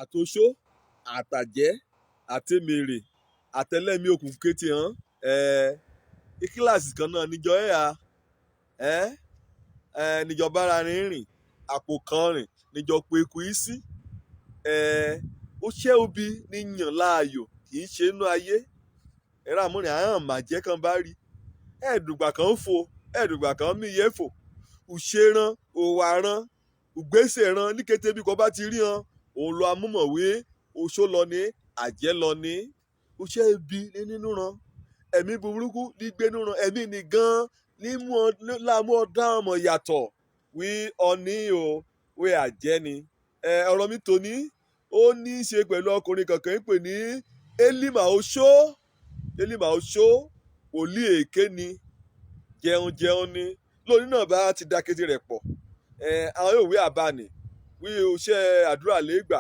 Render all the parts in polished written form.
àtòṣó àtàjẹ́ àtẹmèrè àtẹlẹ́mí òkùnkùn kété hàn kíláàsì kan náà níjọ níjọ bára rìn àpò kan rìn níjọ pé kú í sí ó ṣẹ́ obi ní yàn láàyò kì í ṣe inú ayé ẹ̀rọ àmúrin àhàn màjẹ́ kan bá rí ẹ̀ẹ́dùgbà kan ń fò ẹ̀ẹ́dùgbà kan mí yẹ fò ùṣeran òwàran ùgbésẹ̀ran ní kété bí kò bá ti rí hàn òun lọ amúmọ̀wé oṣó lọ ní àjẹ́ lọ ní oṣẹ́ ibi ní nínú ran ẹ̀mí burúkú ní gbénú ran ẹ̀mí ní gan ní láàmú ọ̀dá ọmọ yàtọ̀ wí ọ̀ní o wí àjẹ́ ni ọ̀rọ̀ mi tòní ó ní í ṣe pẹ̀lú ọkùnrin kankan ń pè ní Élímà Oṣó wòlíì èké ni jẹun ni lónìí náà bá ti da kété rẹ̀ pọ̀ àwọn yóò wí àbáni wí oṣẹ́ àdúrà lẹ́gbà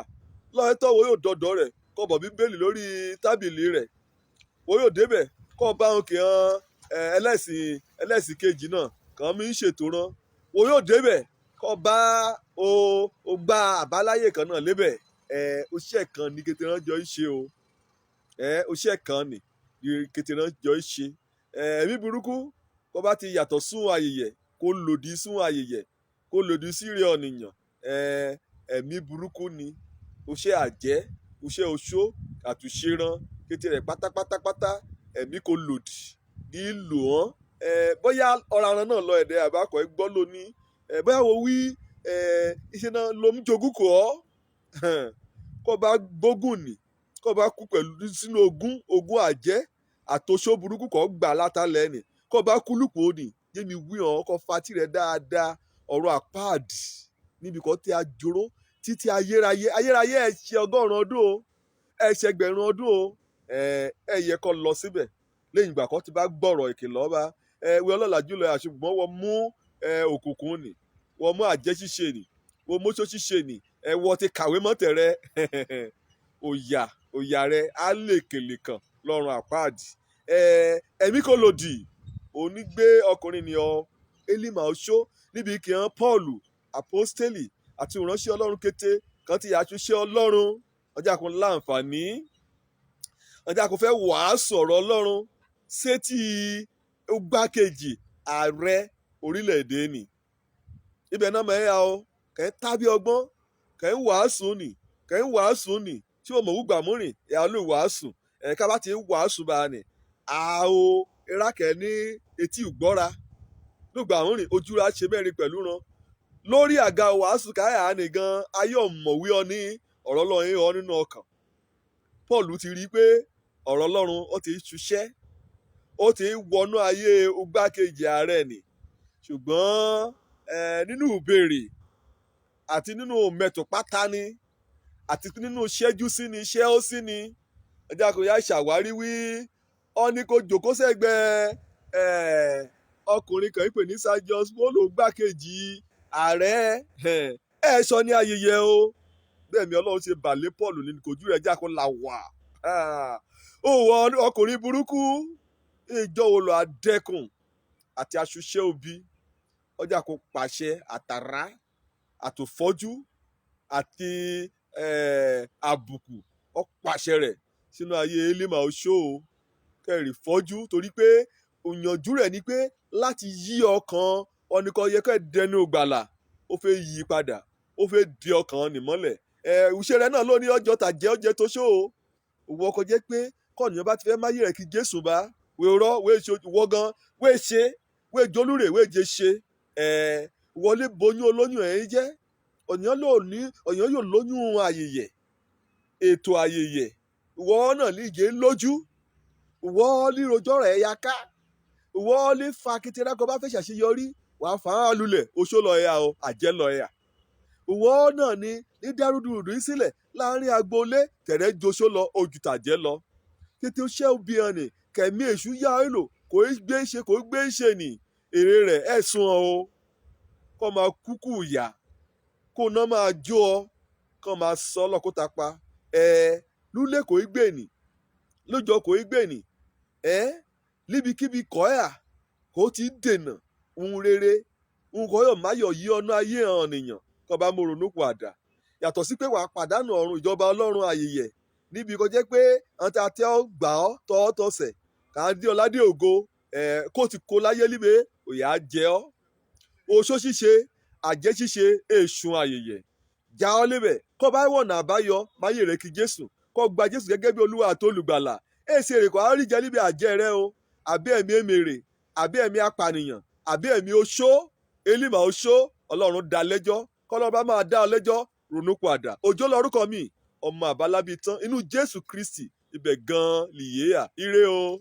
lọ́wọ́ tọ́wọ́ yóò dọ́dọ̀ rẹ̀ kọ́ bọ̀ bíbélì lórí tábìlì rẹ̀ wọ́n yóò débẹ̀ kọ́ bá wọn kì í hàn ẹlẹ́sìn kejì náà kàn mí ń ṣètò rán wọ́n yóò débẹ̀ kọ́ bá o gba àbáláyé kan náà lébẹ̀ oṣẹ́ kan ní kété rán jọ ń ṣe o oṣẹ́ kan ní kété rán jọ ń ṣe ẹ̀mí burúkú kọ́ bá ti yàtọ̀ sún ayẹyẹ kó lòdì sún ayẹyẹ kó lòdì sí rí ọ̀nìyàn ẹ̀mí burúkú ni oṣẹ́ àjẹ́ oṣẹ́ oṣó àtúnṣeran kété rẹ̀ pátápátápátá ẹ̀mí kò lòdì ní lò wọ́n bóyá ọ̀ràn náà lọ ẹ̀dẹ̀ àbákọ̀ gbọ́ lóní bóyá wo wí iṣẹ́ náà ló ń jogún kò ọ́ kó bá gbógun nì kó bá kú pẹ̀lú sínú ogún àjẹ́ àtòṣó burúkú kó gbà látàlẹ́ nì kó bá kú lùpọ̀ nì yémi wí hàn kó fatí rẹ̀ dáadáa ọ̀rọ̀ àpáàdì níbi kan tí a jòrò títí ayérayé ẹ̀ ṣe 100 ọdún o ẹ̀ ṣe 1,000 ọdún o ẹ̀ yẹ kó lọ síbẹ̀ lẹ́yìn ìgbà kan tí bá gbọ́rọ̀ ìkìlọ̀ ọba wí ọlọ́lá jùlọ àṣùgbọ́n wọ́n mú òkùnkùn nì wọ́n mú àjẹ́ ṣíṣe nì wọ́n mú oṣó ṣíṣe nì wọ́n ti kàwé mọ́tẹ̀ rẹ òyà rẹ á lè kèlè kàn lọ́rùn àpáàdì ẹ̀mí kò lòdì òní gbé ọkùnrin ni ọ Élímà Oṣó níbi kí hàn Pọ́ọ̀lù àpọ́stélì àti ìránṣẹ́ Ọlọ́run kété kan ti àtúnṣe Ọlọ́run ọjà kan láǹfààní ọjà kan fẹ́ wàásù ọ̀rọ̀ Ọlọ́run sétí igbákejì ààrẹ orílẹ̀-èdè nì ibẹ̀ náà mẹ́rin o kẹ́ ń tábí ọgbọ́n kẹ́ ń wàásù nì tí wọ́n mọ̀ wúgbà múrìn ìyá olú wàásù ká bá ti wàásù bá nì àó irákẹ́ ní etí ìgbọ́ra lùgbà múrìn ojúra ṣe mẹ́rin pẹ̀lú ran lórí àga wàásù káyà nìgan ayé ọ̀mọ̀wé ọ ní ọ̀rọ̀ Ọlọ́run ọ nínú ọkàn Paul ti rí i pé ọ̀rọ̀ Ọlọ́run ó ti ṣuṣẹ́ ó ti wọnú ayé igbákejì ààrẹ nì ṣùgbọ́n nínú ìbéèrè àti nínú mẹ̀tò pátá ni àti nínú ṣẹ́jú sí ni ṣẹ́ ó sí ni ẹjẹ́ àkóyá ìṣàwárí wí ọ ní kó jòkó sẹ́gbẹ̀ẹ́ ọkùnrin kan ìpè ní Sergius Polo gbákejì ààrẹ sọ ní ayẹyẹ o bẹ́ẹ̀ mi Ọlọ́run ṣe bàlẹ́ Paul ní kojú rẹ̀ jẹ́ àkó la wà òwò ọkùnrin burúkú ìjọ wo lọ adẹ́kùn àti aṣuṣẹ́ òbí ọjà kò pàṣẹ àtàrà àtòfọ́jú àti àbùkù ọ̀pàṣẹ rẹ̀ sínú ayé Élímà Oṣó kẹrì fọ́jú torí pé òyànjú rẹ̀ ni pé láti yí ọkàn ọ̀nìkan yẹ kẹ́ dẹnu gbàlà ó fẹ́ yí padà ó fẹ́ di ọkàn nìmọ́lẹ̀ ìṣe rẹ̀ náà ló ní ọjọ́ tàjẹ́ ọjẹ́ tó ṣó o òwò ọkọ̀ jẹ́ pé kọ́ọ̀nìyàn bá ti fẹ́ máyé rẹ̀ kí Jésù bá wéèrọ́ wọ́gán wéèṣe wéèjólúrè wéèjẹ ṣe wọlé boyún olóyún ẹ̀ jẹ́ ọ̀yàn yóò lóyún ayẹyẹ ètò ayẹyẹ ìwọ náà níje lójú ìwọ lírojọ́ rẹ̀ ya ká ìwọ lè fa kékeré kó bá fẹ́ ṣàṣeyọrí wàá fà á lulẹ̀ oṣó lọ ẹ̀yà o àjẹ́ lọ ẹ̀yà ìwọ náà ní dárúdurùdù yìí sílẹ̀ láàrin agboolé tẹ̀rẹ́ joṣó lọ ojú tàjẹ́ lọ kété ṣẹ́ òbí hàn ní kẹ̀mí èṣù yá èlò kò gbé ṣe nì èrè rẹ̀ ẹ̀sùn o kó máa kúkú yá kó náà máa jó ọ kó máa sọ ọlọ́kúta pa lúlẹ̀ kò í gbè nì lójọ kò í gbè nì níbikíbi kọ́ ẹ̀ kó ti dènà ohun rere ohun kọ́ yọ̀ máyọ̀ yí ọ̀nà ayé hàn nìyàn kó bá mo ronú pọ̀ àdá yàtọ̀ sí pé wàá pàdánù ọ̀run ìjọba ọlọ́run àyèyẹ níbi kó jẹ́ pé àwọn tí a tẹ́ ọ gbà ọ́ tọ́ ọ tọ̀sẹ̀ kà á dé ọládé ògo kó ti kó láyé líbe òyà á jẹ ọ́ oṣó ṣíṣe àjẹ́ ṣíṣe èṣùn àyèyẹ já ọ lébẹ̀ kó bá wọ̀nà àbáyọ máyè rẹ̀ kí jésù kó gba jésù gẹ́gẹ́ bí olúwa àti olùgbàlà èsì èrè kò á rí jẹ níbi àjẹ́ rẹ o àbí ẹ̀mí èmèrè àbí ẹ̀mí apànìyàn àbí ẹ̀mí oṣó elímà oṣó ọlọ́run dá lẹ́jọ́ kọ́lọ́ba máa dá ọ lẹ́jọ́ ronú padà òjò lórúkọ mi ọmọ àbálábí tán inú jésù kristi ibẹ̀ gan-an lìyéà ire o.